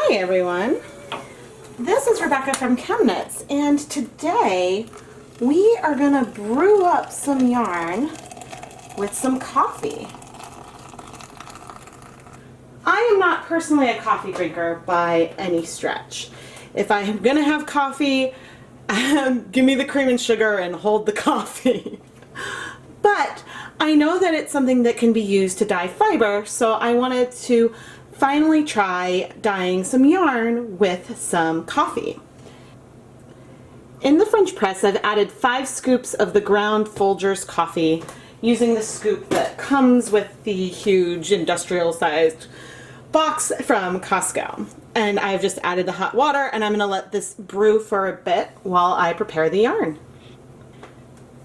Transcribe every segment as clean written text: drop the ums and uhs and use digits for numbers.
Hi everyone, this is Rebecca from ChemKnits, and today we are going to brew up some yarn with some coffee. I am not personally a coffee drinker by any stretch. If I am going to have coffee, give me the cream and sugar and hold the coffee. But I know that it's something that can be used to dye fiber, so I wanted to finally try dyeing some yarn with some coffee. In the French press, I've added 5 scoops of the ground Folgers coffee using the scoop that comes with the huge industrial-sized box from Costco. And I've just added the hot water, and I'm going to let this brew for a bit while I prepare the yarn.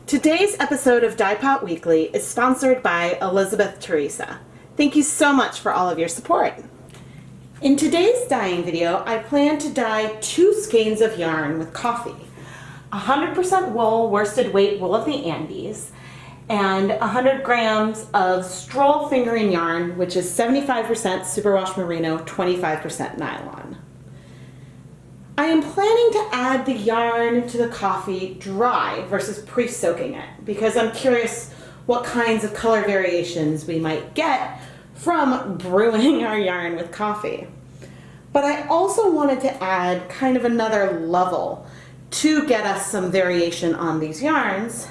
Today's episode of Dyepot Weekly is sponsored by Elizabeth Teresa. Thank you so much for all of your support. In today's dyeing video, I plan to dye 2 skeins of yarn with coffee. 100% wool worsted weight wool of the Andes, and 100 grams of Stroll fingering yarn, which is 75% superwash merino, 25% nylon. I am planning to add the yarn to the coffee dry versus pre-soaking it because I'm curious what kinds of color variations we might get from brewing our yarn with coffee. But I also wanted to add kind of another level to get us some variation on these yarns,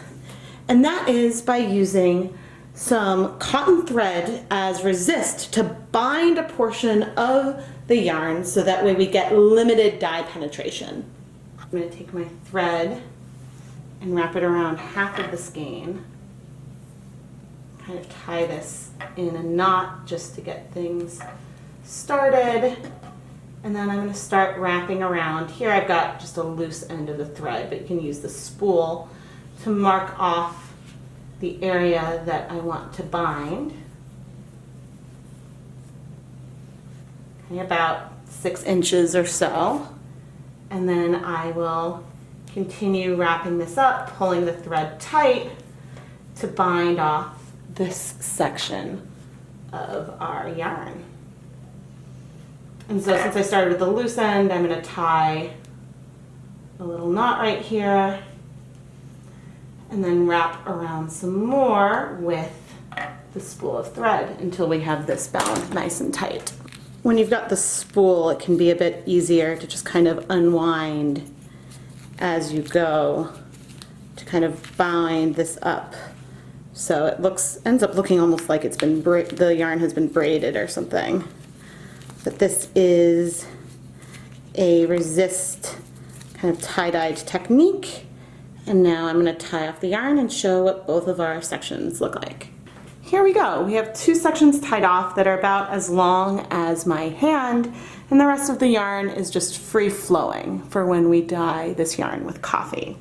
and that is by using some cotton thread as resist to bind a portion of the yarn so that way we get limited dye penetration. I'm going to take my thread and wrap it around half of the skein. Kind of tie this in a knot just to get things started, and then I'm going to start wrapping around. Here I've got just a loose end of the thread, but you can use the spool to mark off the area that I want to bind. Okay, about 6 inches or so, and then I will continue wrapping this up, pulling the thread tight to bind off this section of our yarn. And so since I started with the loose end, I'm going to tie a little knot right here and then wrap around some more with the spool of thread until we have this bound nice and tight. When you've got the spool, it can be a bit easier to just kind of unwind as you go to kind of bind this up. So it ends up looking almost like it's been the yarn has been braided or something. But this is a resist kind of tie-dyed technique. And now I'm going to tie off the yarn and show what both of our sections look like. Here we go. We have 2 sections tied off that are about as long as my hand, and the rest of the yarn is just free-flowing for when we dye this yarn with coffee.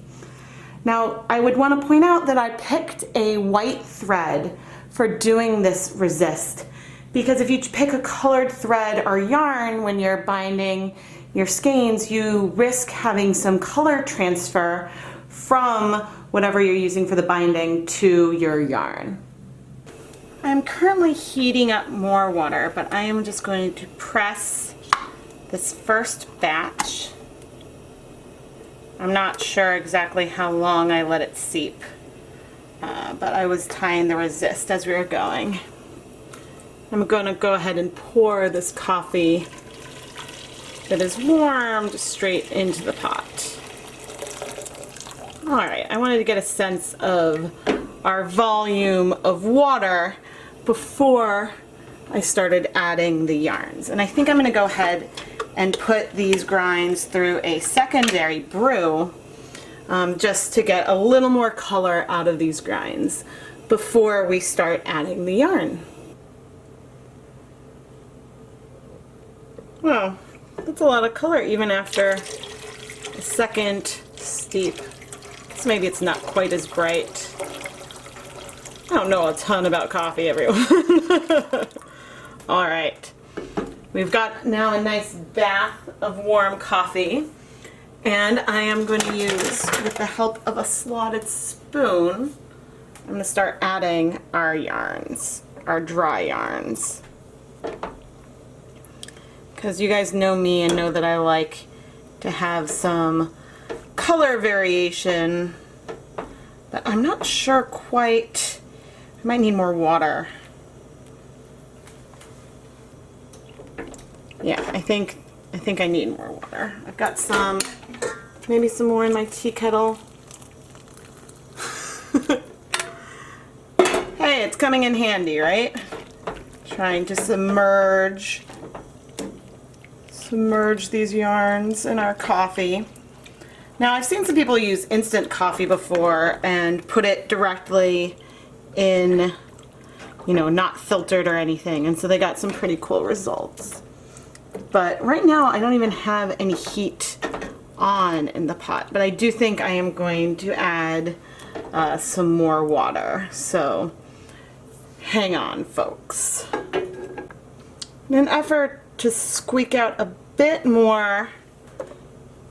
Now, I would want to point out that I picked a white thread for doing this resist, because if you pick a colored thread or yarn when you're binding your skeins, you risk having some color transfer from whatever you're using for the binding to your yarn. I'm currently heating up more water, but I am just going to press this first batch. I'm not sure exactly how long I let it seep, but I was tying the resist as we were going. I'm going to go ahead and pour this coffee that is warm just straight into the pot. Alright, I wanted to get a sense of our volume of water before I started adding the yarns. And I think I'm going to go ahead and put these grinds through a secondary brew just to get a little more color out of these grinds before we start adding the yarn. Wow, that's a lot of color even after a second steep. So maybe it's not quite as bright. I don't know a ton about coffee, everyone. All right. We've got now a nice bath of warm coffee, and I am going to use, with the help of a slotted spoon, I'm going to start adding our yarns, our dry yarns. because you guys know me and know that I like to have some color variation, but I'm not sure quite. I might need more water. Yeah, I think I need more water. I've got some, maybe some more in my tea kettle. Hey, it's coming in handy, right? Trying to submerge these yarns in our coffee. Now, I've seen some people use instant coffee before and put it directly in, you know, not filtered or anything, and so they got some pretty cool results. But right now I don't even have any heat on in the pot, but I do think I am going to add some more water, so hang on, folks. In an effort to squeak out a bit more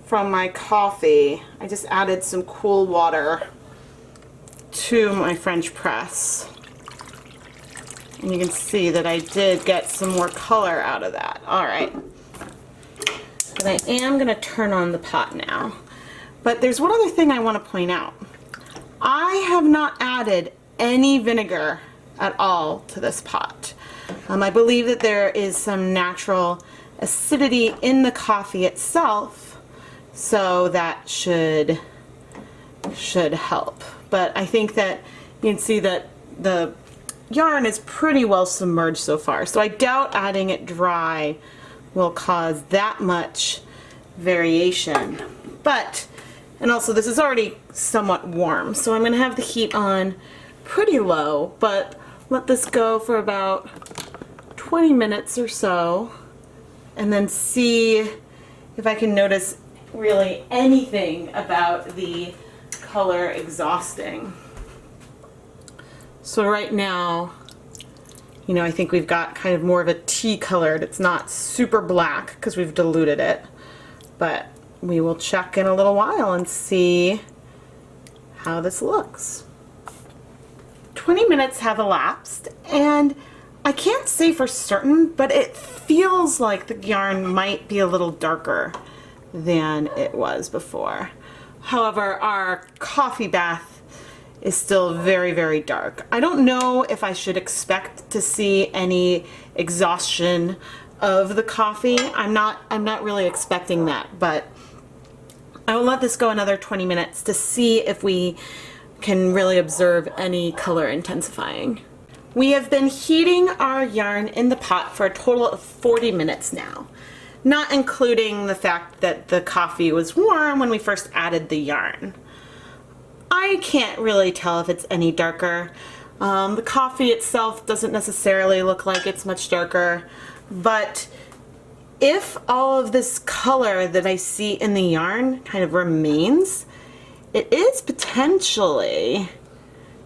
from my coffee, I just added some cool water to my French press. And you can see that I did get some more color out of that. Alright. But I am going to turn on the pot now. But there's one other thing I want to point out. I have not added any vinegar at all to this pot. I believe that there is some natural acidity in the coffee itself, so that should help. But I think that you can see that the yarn is pretty well submerged so far, so I doubt adding it dry will cause that much variation. But, and also this is already somewhat warm, so I'm going to have the heat on pretty low, but let this go for about 20 minutes or so, and then see if I can notice really anything about the color exhausting. So right now, you know, I think we've got kind of more of a tea colored. It's not super black because we've diluted it, but we will check in a little while and see how this looks. 20 minutes have elapsed, and I can't say for certain, but it feels like the yarn might be a little darker than it was before. However, our coffee bath is still very, very dark. I don't know if I should expect to see any exhaustion of the coffee. I'm not really expecting that, but I will let this go another 20 minutes to see if we can really observe any color intensifying. We have been heating our yarn in the pot for a total of 40 minutes now, not including the fact that the coffee was warm when we first added the yarn. I can't really tell if it's any darker. The coffee itself doesn't necessarily look like it's much darker, but if all of this color that I see in the yarn kind of remains, it is potentially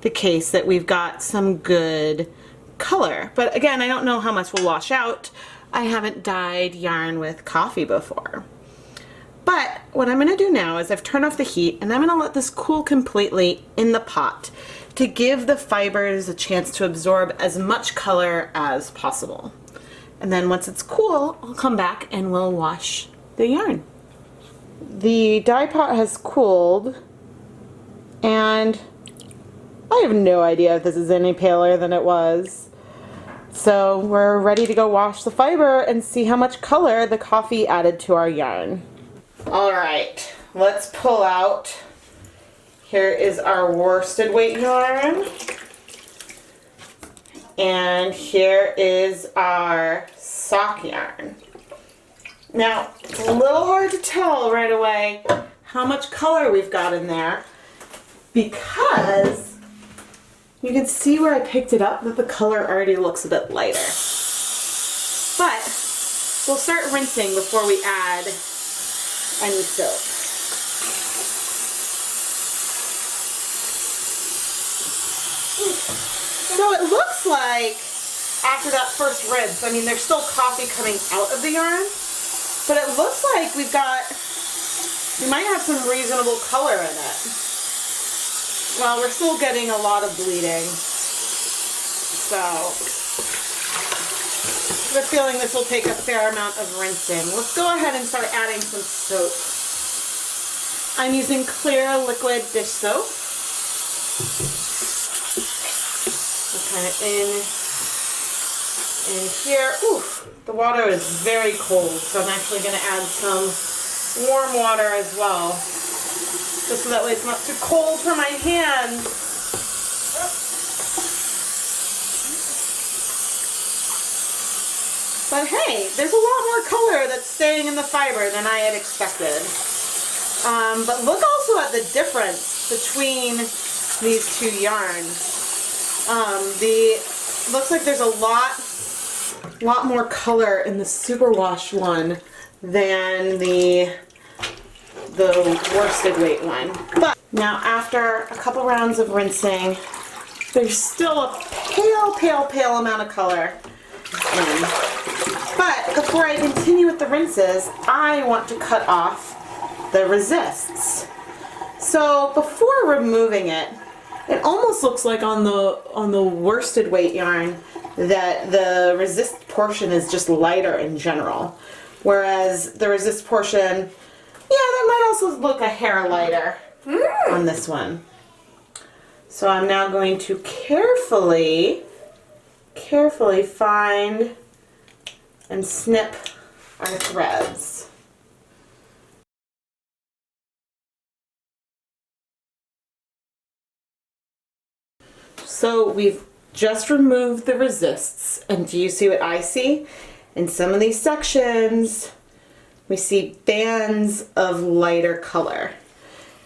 the case that we've got some good color. But again, I don't know how much will wash out. I haven't dyed yarn with coffee before. But what I'm going to do now is I've turned off the heat, and I'm going to let this cool completely in the pot to give the fibers a chance to absorb as much color as possible. And then once it's cool, I'll come back and we'll wash the yarn. The dye pot has cooled, and I have no idea if this is any paler than it was. So we're ready to go wash the fiber and see how much color the coffee added to our yarn. Alright, let's pull out. Here is our worsted weight yarn. And here is our sock yarn. Now, it's a little hard to tell right away how much color we've got in there, because you can see where I picked it up that the color already looks a bit lighter. But we'll start rinsing before we add any soap. So it looks like after that first rinse, I mean, there's still coffee coming out of the yarn, but it looks like we might have some reasonable color in it. Well, we're still getting a lot of bleeding, so have a feeling this will take a fair amount of rinsing. Let's go ahead and start adding some soap. I'm using clear liquid dish soap. Kind of in here. Ooh, the water is very cold, so I'm actually going to add some warm water as well, just so that way it's not too cold for my hands. But hey, there's a lot more color that's staying in the fiber than I had expected. But look also at the difference between these two yarns. Looks like there's a lot more color in the superwash one than the worsted weight one. But now after a couple rounds of rinsing, there's still a pale amount of color in. But before I continue with the rinses, I want to cut off the resists. So before removing it, it almost looks like on the worsted weight yarn that the resist portion is just lighter in general, whereas the resist portion, yeah, that might also look a hair lighter on this one. So I'm now going to carefully find and snip our threads. So we've just removed the resists, and do you see what I see? In some of these sections, we see bands of lighter color.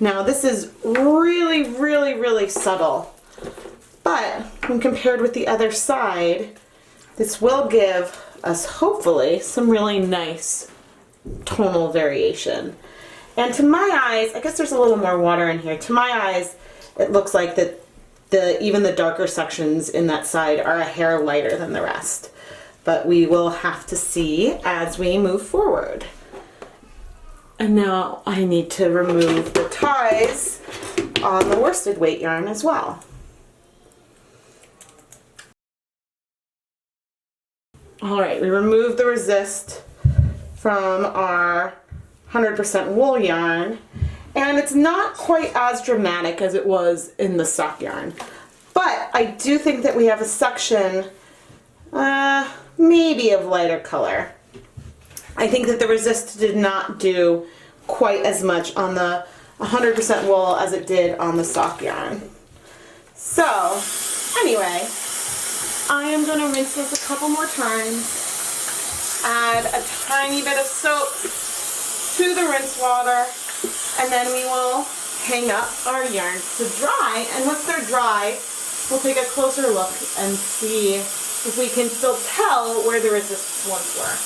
Now this is really subtle, but when compared with the other side, this will give us hopefully some really nice tonal variation. And to my eyes, I guess there's a little more water in here. To my eyes, it looks like that even the darker sections in that side are a hair lighter than the rest. But we will have to see as we move forward. And now I need to remove the ties on the worsted weight yarn as well. All right, we removed the resist from our 100% wool yarn. And it's not quite as dramatic as it was in the sock yarn. But I do think that we have a section, maybe of lighter color. I think that the resist did not do quite as much on the 100% wool as it did on the sock yarn. So, anyway, I am going to rinse this a couple more times, add a tiny bit of soap to the rinse water, and then we will hang up our yarns to dry. And once they're dry, we'll take a closer look and see if we can still tell where the resist ones were.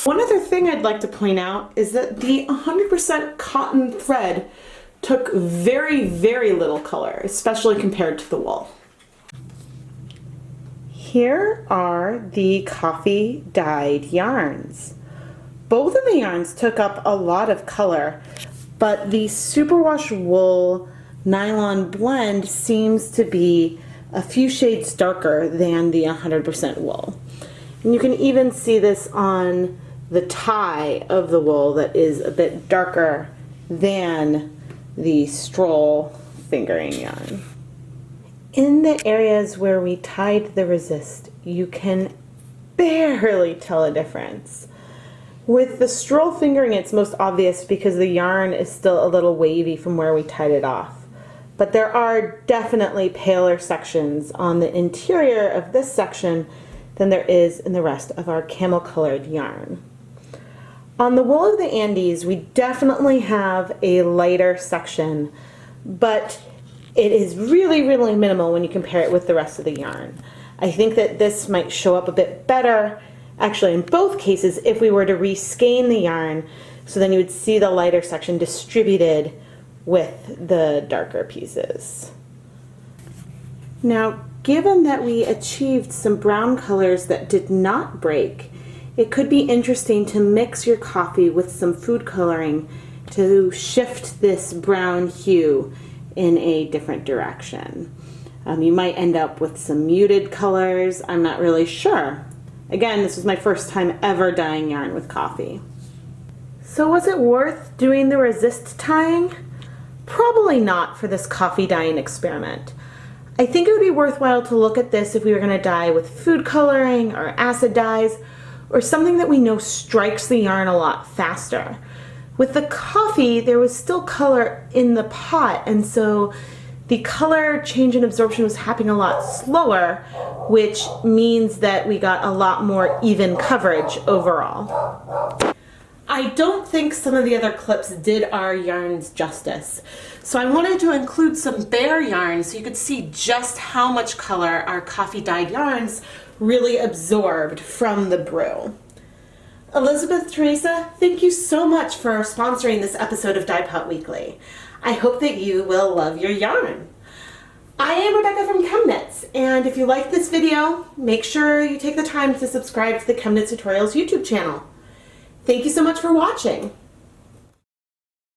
One other thing I'd like to point out is that the 100% cotton thread took very little color, especially compared to the wool. Here are the coffee dyed yarns. Both of the yarns took up a lot of color, but the superwash wool nylon blend seems to be a few shades darker than the 100% wool. And you can even see this on the tie of the wool that is a bit darker than the stroll fingering yarn. In the areas where we tied the resist, you can barely tell a difference. With the stroll fingering, it's most obvious because the yarn is still a little wavy from where we tied it off. But there are definitely paler sections on the interior of this section than there is in the rest of our camel colored yarn. On the wool of the Andes, we definitely have a lighter section, but it is really minimal when you compare it with the rest of the yarn. I think that this might show up a bit better, actually in both cases, if we were to reskein the yarn, so then you would see the lighter section distributed with the darker pieces. Now, given that we achieved some brown colors that did not break, it could be interesting to mix your coffee with some food coloring to shift this brown hue in a different direction. You might end up with some muted colors, I'm not really sure. Again, this was my first time ever dyeing yarn with coffee. So was it worth doing the resist tying? Probably not for this coffee dyeing experiment. I think it would be worthwhile to look at this if we were going to dye with food coloring or acid dyes, or something that we know strikes the yarn a lot faster. With the coffee, there was still color in the pot, and so the color change in absorption was happening a lot slower, which means that we got a lot more even coverage overall. I don't think some of the other clips did our yarns justice, so I wanted to include some bare yarns so you could see just how much color our coffee dyed yarns really absorbed from the brew. Elizabeth Teresa, thank you so much for sponsoring this episode of Dyepot Weekly. I hope that you will love your yarn. I am Rebecca from ChemKnits, and if you like this video, make sure you take the time to subscribe to the ChemKnits Tutorials YouTube channel. Thank you so much for watching.